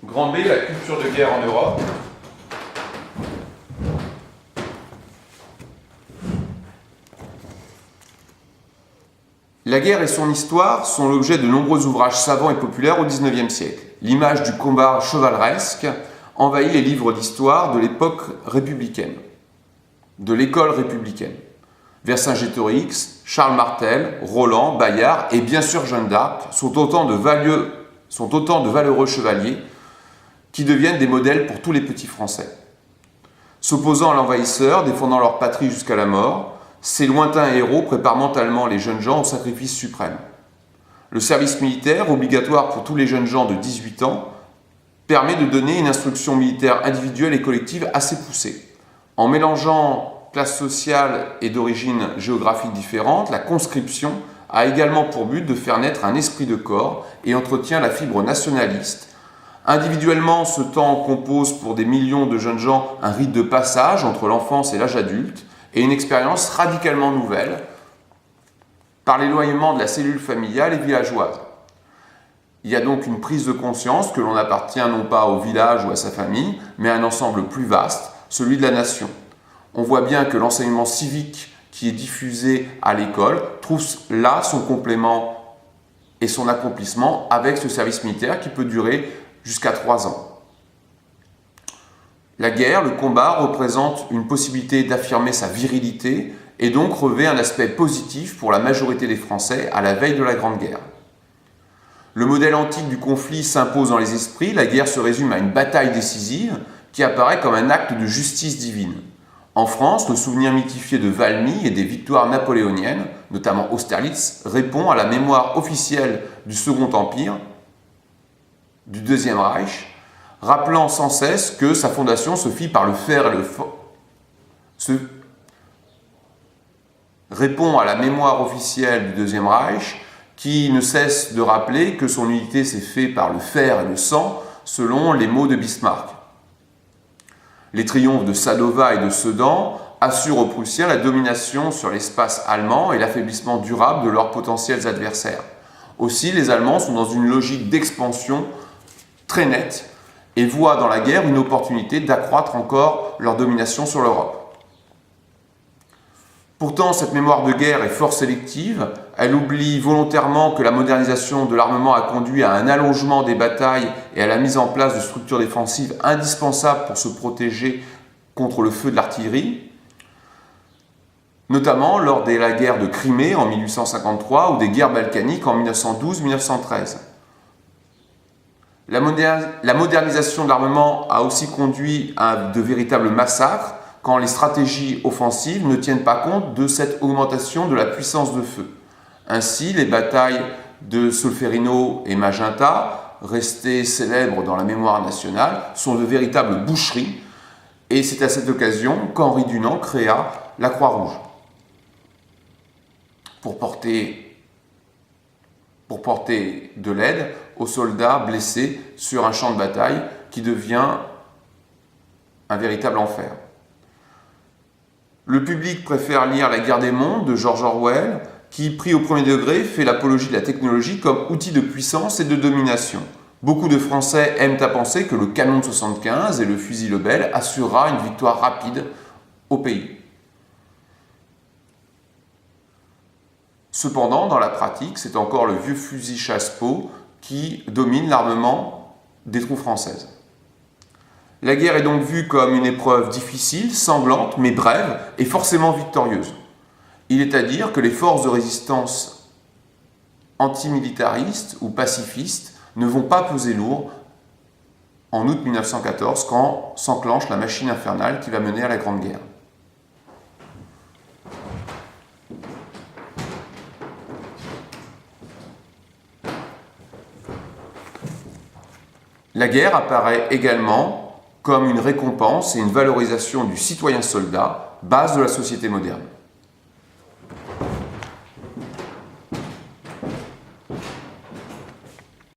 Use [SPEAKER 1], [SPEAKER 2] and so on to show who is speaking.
[SPEAKER 1] Grand B, la culture de guerre en Europe. La guerre et son histoire sont l'objet de nombreux ouvrages savants et populaires au XIXe siècle. L'image du combat chevaleresque envahit les livres d'histoire de l'époque républicaine, de l'école républicaine. Vercingétorix, Charles Martel, Roland, Bayard et bien sûr Jeanne d'Arc sont autant de valeureux chevaliers qui deviennent des modèles pour tous les petits Français. S'opposant à l'envahisseur, défendant leur patrie jusqu'à la mort, ces lointains héros préparent mentalement les jeunes gens au sacrifice suprême. Le service militaire, obligatoire pour tous les jeunes gens de 18 ans, permet de donner une instruction militaire individuelle et collective assez poussée. En mélangeant classes sociales et d'origines géographiques différentes, la conscription a également pour but de faire naître un esprit de corps et entretient la fibre nationaliste. Individuellement, ce temps compose pour des millions de jeunes gens un rite de passage entre l'enfance et l'âge adulte et une expérience radicalement nouvelle par l'éloignement de la cellule familiale et villageoise. Il y a donc une prise de conscience que l'on appartient non pas au village ou à sa famille, mais à un ensemble plus vaste, celui de la nation. On voit bien que l'enseignement civique qui est diffusé à l'école trouve là son complément et son accomplissement avec ce service militaire qui peut durer jusqu'à 3 ans. La guerre, le combat, représente une possibilité d'affirmer sa virilité et donc revêt un aspect positif pour la majorité des Français à la veille de la Grande Guerre. Le modèle antique du conflit s'impose dans les esprits, la guerre se résume à une bataille décisive qui apparaît comme un acte de justice divine. En France, le souvenir mythifié de Valmy et des victoires napoléoniennes, notamment Austerlitz, répond à la mémoire officielle du Second Empire, du Deuxième Reich, rappelant sans cesse que sa fondation se fit par le fer et le feu. Répond à la mémoire officielle du Deuxième Reich, qui ne cesse de rappeler que son unité s'est faite par le fer et le sang, selon les mots de Bismarck. Les triomphes de Sadova et de Sedan assurent aux Prussiens la domination sur l'espace allemand et l'affaiblissement durable de leurs potentiels adversaires. Aussi, les Allemands sont dans une logique d'expansion très nette et voient dans la guerre une opportunité d'accroître encore leur domination sur l'Europe. Pourtant, cette mémoire de guerre est fort sélective. Elle oublie volontairement que la modernisation de l'armement a conduit à un allongement des batailles et à la mise en place de structures défensives indispensables pour se protéger contre le feu de l'artillerie, notamment lors de la guerre de Crimée en 1853 ou des guerres balkaniques en 1912-1913. La modernisation de l'armement a aussi conduit à de véritables massacres quand les stratégies offensives ne tiennent pas compte de cette augmentation de la puissance de feu. Ainsi, les batailles de Solferino et Magenta, restées célèbres dans la mémoire nationale, sont de véritables boucheries, et c'est à cette occasion qu'Henri Dunant créa la Croix-Rouge pour porter de l'aide aux soldats blessés sur un champ de bataille qui devient un véritable enfer. Le public préfère lire La guerre des mondes de George Orwell, qui, pris au premier degré, fait l'apologie de la technologie comme outil de puissance et de domination. Beaucoup de Français aiment à penser que le canon de 75 et le fusil Lebel assurera une victoire rapide au pays. Cependant, dans la pratique, c'est encore le vieux fusil chasse-peau qui domine l'armement des troupes françaises. La guerre est donc vue comme une épreuve difficile, sanglante, mais brève et forcément victorieuse. Il est à dire que les forces de résistance antimilitaristes ou pacifistes ne vont pas peser lourd en août 1914 quand s'enclenche la machine infernale qui va mener à la Grande Guerre. La guerre apparaît également comme une récompense et une valorisation du citoyen soldat, base de la société moderne.